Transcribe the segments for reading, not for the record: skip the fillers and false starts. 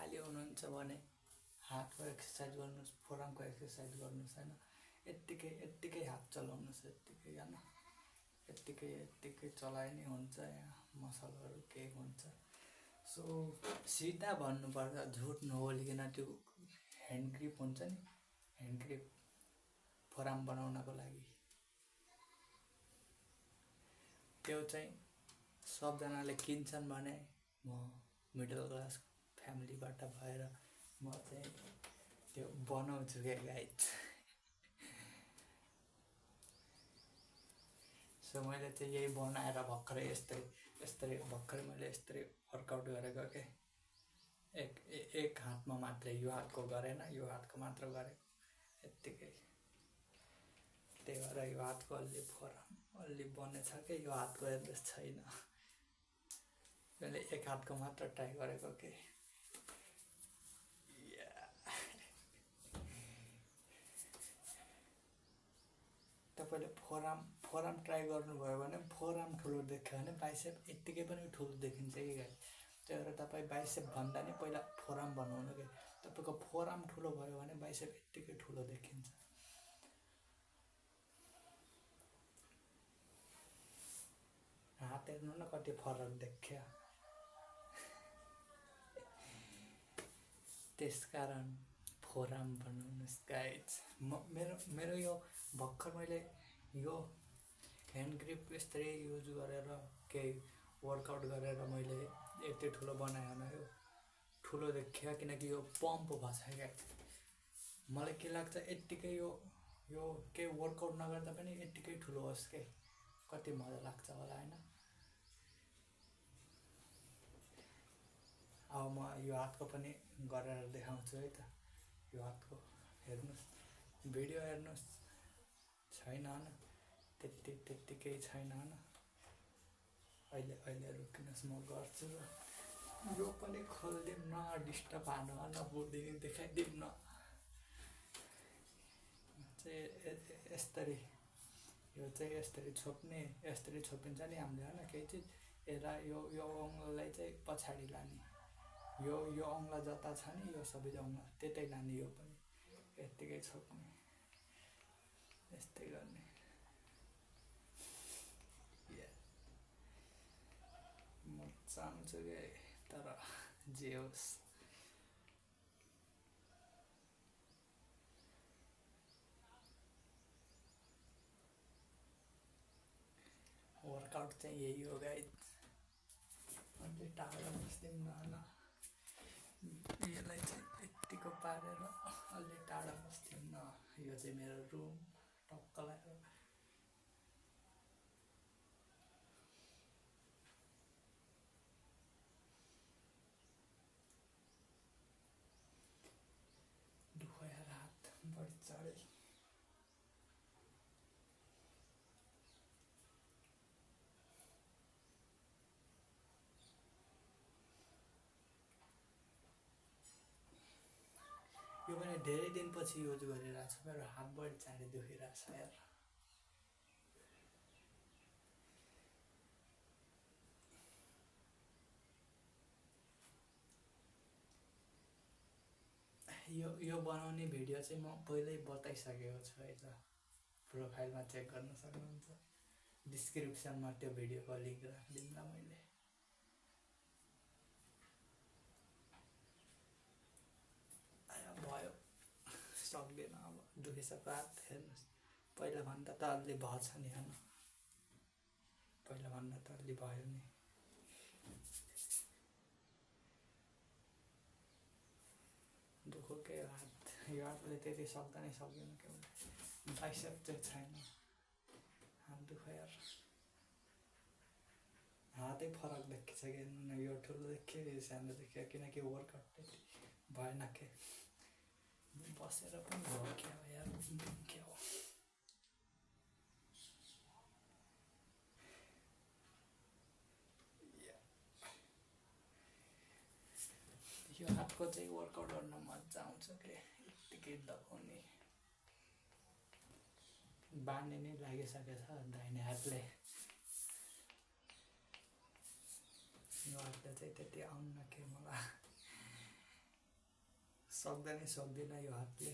खाली हुनुहुन्छ भने हातको एक्सर्साइज गर्नुहोस्, फोरमको एक्सर्साइज गर्नुहोस् होइन। यत्तिकै हात चलाउनुहोस्, यत्तिकै होइन, यत्तिकै चलाए नि हुन्छ, यहाँ मसलहरू केही हुन्छ। सो सिधा भन्नुपर्दा झुट नबोलिकन त्यो ह्यान्ड ग्रिप हुन्छ नि, ह्यान्ड ग्रिप फोरम बनाउनको लागि त्यो चाहिँ सबजनाले किन्छन् भने म मिडल क्लास फ्यामिलीबाट भएर म चाहिँ त्यो बनाउँछु क्या गाइज। सो मैले चाहिँ यही बनाएर भर्खरै यस्तै भर्खरै मैले यस्तै वर्कआउट गरेको के एक हातमा मात्रै, यो हातको गरेन, यो हातको मात्र गरेको यत्तिकै। त्यही भएर यो हातको अलि बनेछ कि यो हातको हेर्दै छैन। मैले एक हातको मात्र ट्राई गरेको के। तपाईँले फोरम ट्राई गर्नुभयो भने फोरम ठुलो देख्यो भने बाइसेप यत्तिकै पनि ठुलो देखिन्छ कि गाई। त्यही भएर तपाईँ बाइसेप भन्दा नि पहिला फोरम बनाउनु कि। तपाईँको फोरम ठुलो भयो भने बाइसेप यत्तिकै ठुलो देखिन्छ। हात हेर्नु न कति फरक देख्यो। त्यसकारण फोरम बनाउनुहोस् गाइज। मेरो यो भर्खर मैले यो ह्यान्ड ग्रिप यस्तै युज गरेर केही वर्कआउट गरेर मैले यति ठुलो बनाएँ होइन। यो ठुलो देखियो किनकि यो पम्प भएछ क्या। मलाई के लाग्छ यत्तिकै यो केही वर्कआउट नगर्दा पनि यत्तिकै ठुलो होस् के, कति मजा लाग्छ होला होइन। अब म यो हातको पनि गरेर देखाउँछु है त। यो हातको हेर्नुहोस्, भिडियो हेर्नुहोस्, छैन होइन, त्यत्तिकै छैन होइन। अहिले रोकिनुहोस्, म गर्छु। यो पनि खोलिदिउँ न, डिस्टर्ब हान्नु नपुग्दिने देखाइदिउँ न। यो चाहिँ यसरी छोप्ने, यसरी छोपिन्छ नि हामीले होइन केही चिज। यसलाई यो अङ्गलाई चाहिँ पछाडि लाने, यो अङ्ला जता छ नि यो सबै अङ्ला त्यतै लाने। यो पनि यत्तिकै छोप्ने, यस्तै गर्ने। म चाहन्छु कि तर जे होस् वर्कआउट चाहिँ यही हो गाइज। अलि टाढो बस्दिउँ न होइन, यसलाई चाहिँ यत्तिको पारेर अलि टाढो बस्दिउँ न। यो चाहिँ मेरो रुम टक्क लगाएर दुखाएर हात बढी चढे। यो पनि धेरै दिनपछि युज गरिरहेको छु। मेरो हात बढी चाँडै दुखिरहेको छ यार। यो बनाउने भिडियो चाहिँ म पहिल्यै बताइसकेको छु है त। प्रोफाइलमा चेक गर्न सक्नुहुन्छ, डिस्क्रिप्सनमा त्यो भिडियोको लिङ्क राखिदिउँला मैले। भयो, सक्दैन अब, दुखिसक्यो हात। हेर्नुहोस्, पहिलाभन्दा त अलि भएछ नि होइन, पहिलाभन्दा त अलि भयो नि। दुःखो के हात, यो हातले त्यति सक्दा नै सक्दैन के। बाइसेप चाहिँ छैन, हात दुख्यो यार। हातै फरक देखिन्छ कि, यो ठुलो देखियो यो सानो देखियो किनकि वर्कआउट त्यति भएन के। बसेर पनि भयो क्या हो यार, के हो। यो हातको चाहिँ वर्कआउट गर्न मजा आउँछ के, यत्तिकै दबाउने। बानी नै लागिसकेको छ दाहिने हातले। यो हातले चाहिँ त्यति आउन्न के मलाई। सक्दैन यो हातले।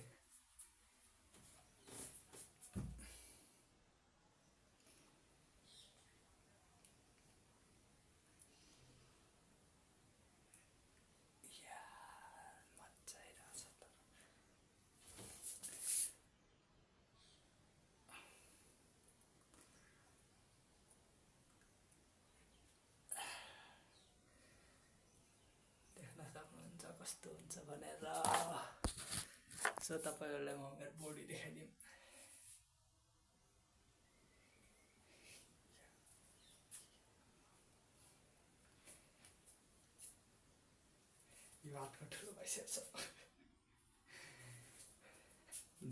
मजा आइरहेछ तर देख्न सक्नुहुन्छ कस्तो हुन्छ भनेर। सो तपाईँहरूलाई म मेरो बडी देखाइदिउँ। यो हातको ठुलो भइसकेको छ।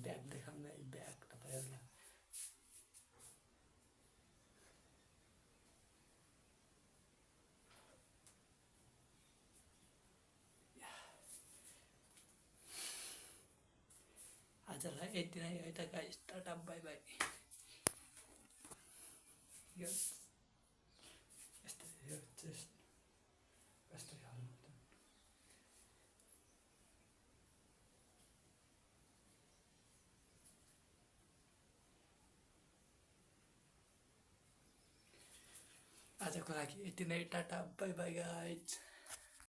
ब्याग देखाउन ब्याग तपाईँहरूलाई। आजलाई यति नै है त गाइस, टाटा बाई बाई। यो यस्तै यो चेस्ट यस्तै खानु त। आजको लागि यति नै, टाटा बाई बाई गाइस।